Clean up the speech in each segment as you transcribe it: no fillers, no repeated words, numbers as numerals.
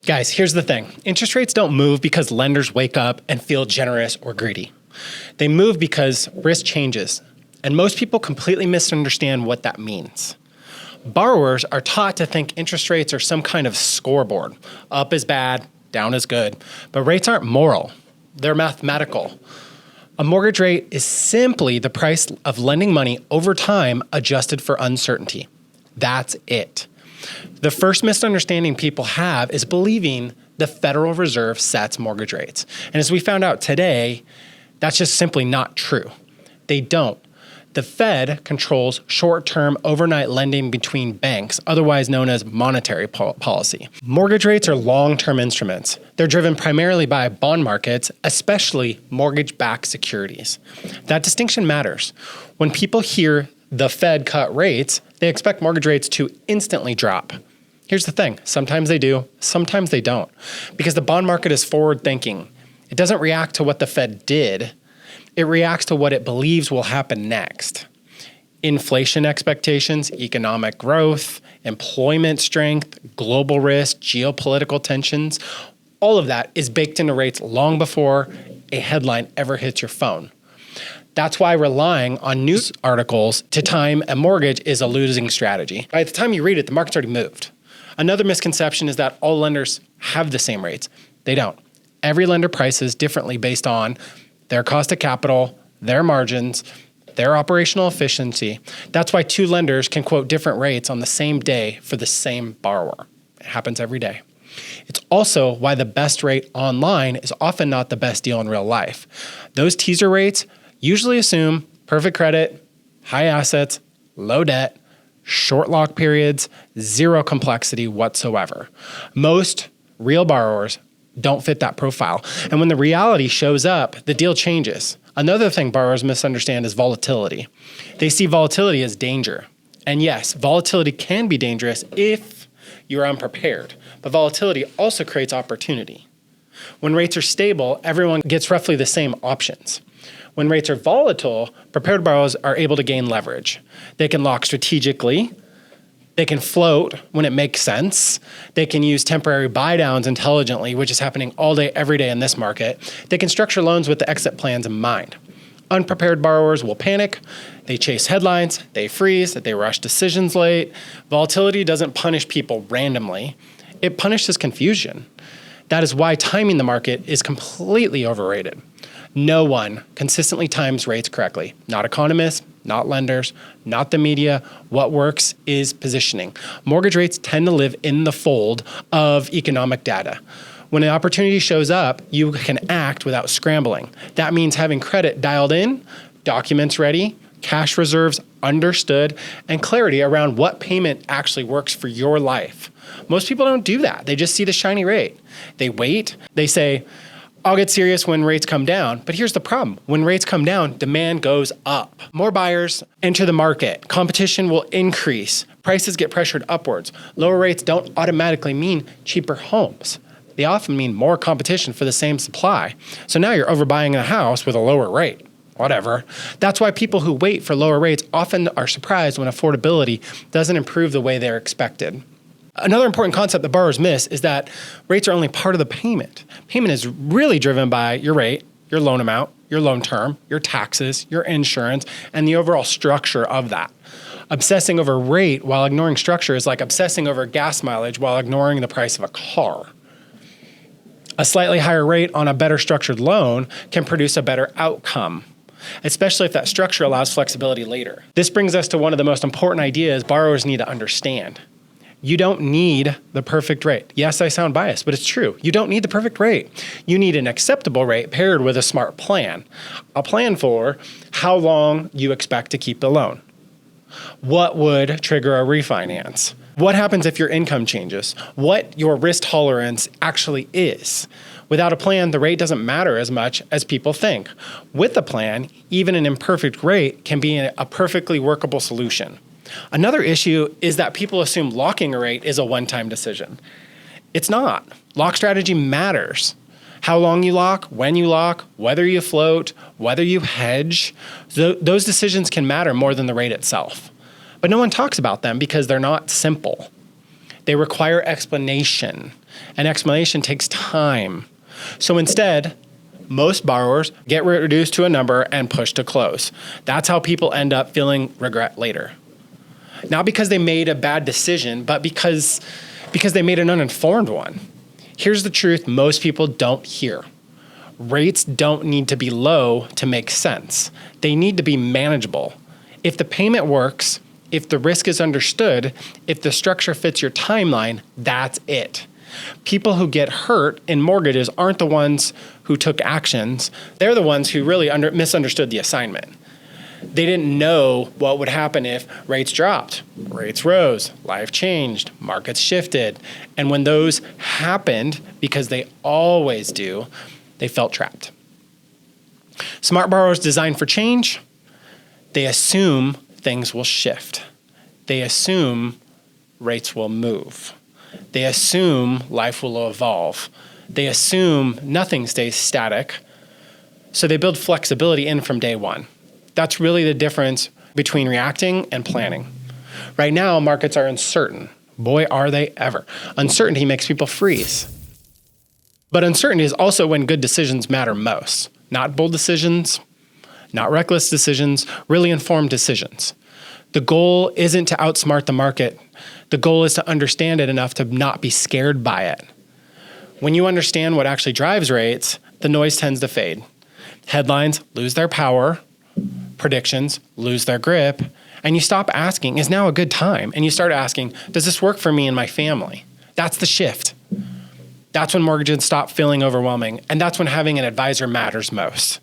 Guys, here's the thing. Interest rates don't move because lenders wake up and feel generous or greedy. They move because risk changes, and most people completely misunderstand what that means. Borrowers are taught to think interest rates are some kind of scoreboard. Up is bad, down is good. But rates aren't moral. They're mathematical. A mortgage rate is simply the price of lending money over time adjusted for uncertainty. That's it. The first misunderstanding people have is believing the Federal Reserve sets mortgage rates. And as we found out today, that's just simply not true. They don't. The Fed controls short-term overnight lending between banks, otherwise known as monetary policy. Mortgage rates are long-term instruments. They're driven primarily by bond markets, especially mortgage-backed securities. That distinction matters. When people hear the Fed cut rates, they expect mortgage rates to instantly drop. Here's the thing. Sometimes they do, sometimes they don't. Because the bond market is forward-thinking. It doesn't react to what the Fed did. It reacts to what it believes will happen next. Inflation expectations, economic growth, employment strength, global risk, geopolitical tensions, all of that is baked into rates long before a headline ever hits your phone. That's why relying on news articles to time a mortgage is a losing strategy. By the time you read it, the market's already moved. Another misconception is that all lenders have the same rates. They don't. Every lender prices differently based on their cost of capital, their margins, their operational efficiency. That's why two lenders can quote different rates on the same day for the same borrower. It happens every day. It's also why the best rate online is often not the best deal in real life. Those teaser rates usually assume perfect credit, high assets, low debt, short lock periods, zero complexity whatsoever. Most real borrowers don't fit that profile. And when the reality shows up, the deal changes. Another thing borrowers misunderstand is volatility. They see volatility as danger. And yes, volatility can be dangerous if you're unprepared. But volatility also creates opportunity. When rates are stable, everyone gets roughly the same options. When rates are volatile, prepared borrowers are able to gain leverage. They can lock strategically. They can float when it makes sense. They can use temporary buy downs intelligently, which is happening all day, every day in this market. They can structure loans with the exit plans in mind. Unprepared borrowers will panic. They chase headlines. They freeze. They rush decisions late. Volatility doesn't punish people randomly. It punishes confusion. That is why timing the market is completely overrated. No one consistently times rates correctly. Not economists, not lenders, not the media. What works is positioning. Mortgage rates tend to live in the fold of economic data. When an opportunity shows up, you can act without scrambling. That means having credit dialed in, documents ready, cash reserves understood, and clarity around what payment actually works for your life. Most people don't do that. They just see the shiny rate. They wait. They say, I'll get serious when rates come down. But here's the problem. When rates come down, demand goes up. More buyers enter the market. Competition will increase. Prices get pressured upwards. Lower rates don't automatically mean cheaper homes. They often mean more competition for the same supply. So now you're overbuying a house with a lower rate. Whatever. That's why people who wait for lower rates often are surprised when affordability doesn't improve the way they're expected. Another important concept that borrowers miss is that rates are only part of the payment. Payment is really driven by your rate, your loan amount, your loan term, your taxes, your insurance, and the overall structure of that. Obsessing over rate while ignoring structure is like obsessing over gas mileage while ignoring the price of a car. A slightly higher rate on a better structured loan can produce a better outcome, especially if that structure allows flexibility later. This brings us to one of the most important ideas borrowers need to understand. You don't need the perfect rate. Yes, I sound biased, but it's true. You don't need the perfect rate. You need an acceptable rate paired with a smart plan. A plan for how long you expect to keep the loan. What would trigger a refinance? What happens if your income changes? What your risk tolerance actually is. Without a plan, the rate doesn't matter as much as people think. With a plan, even an imperfect rate can be a perfectly workable solution. Another issue is that people assume locking a rate is a one-time decision. It's not. Lock strategy matters. How long you lock, when you lock, whether you float, whether you hedge, those decisions can matter more than the rate itself. But no one talks about them because they're not simple. They require explanation. and explanation takes time. So instead, most borrowers get reduced to a number and pushed to close. That's how people end up feeling regret later. Not because they made a bad decision, but because they made an uninformed one. Here's the truth most people don't hear. Rates don't need to be low to make sense. They need to be manageable. If the payment works, if the risk is understood, if the structure fits your timeline, that's it. People who get hurt in mortgages aren't the ones who took actions. They're the ones who really misunderstood the assignment. They didn't know what would happen if rates dropped, rates rose, life changed, markets shifted. And when those happened, because they always do, they felt trapped. Smart borrowers design for change. They assume things will shift. They assume rates will move. They assume life will evolve. They assume nothing stays static. So they build flexibility in from day one. That's really the difference between reacting and planning. Right now, markets are uncertain. Boy, are they ever. Uncertainty makes people freeze. But uncertainty is also when good decisions matter most. Not bold decisions, not reckless decisions, really informed decisions. The goal isn't to outsmart the market. The goal is to understand it enough to not be scared by it. When you understand what actually drives rates, the noise tends to fade. Headlines lose their power, predictions lose their grip, and you stop asking, is now a good time? And you start asking, does this work for me and my family? That's the shift. That's when mortgages stop feeling overwhelming, and that's when having an advisor matters most.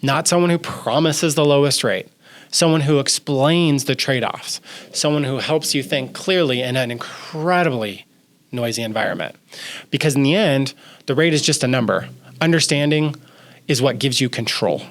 Not someone who promises the lowest rate, someone who explains the trade-offs, someone who helps you think clearly in an incredibly noisy environment. Because in the end, the rate is just a number. Understanding is what gives you control.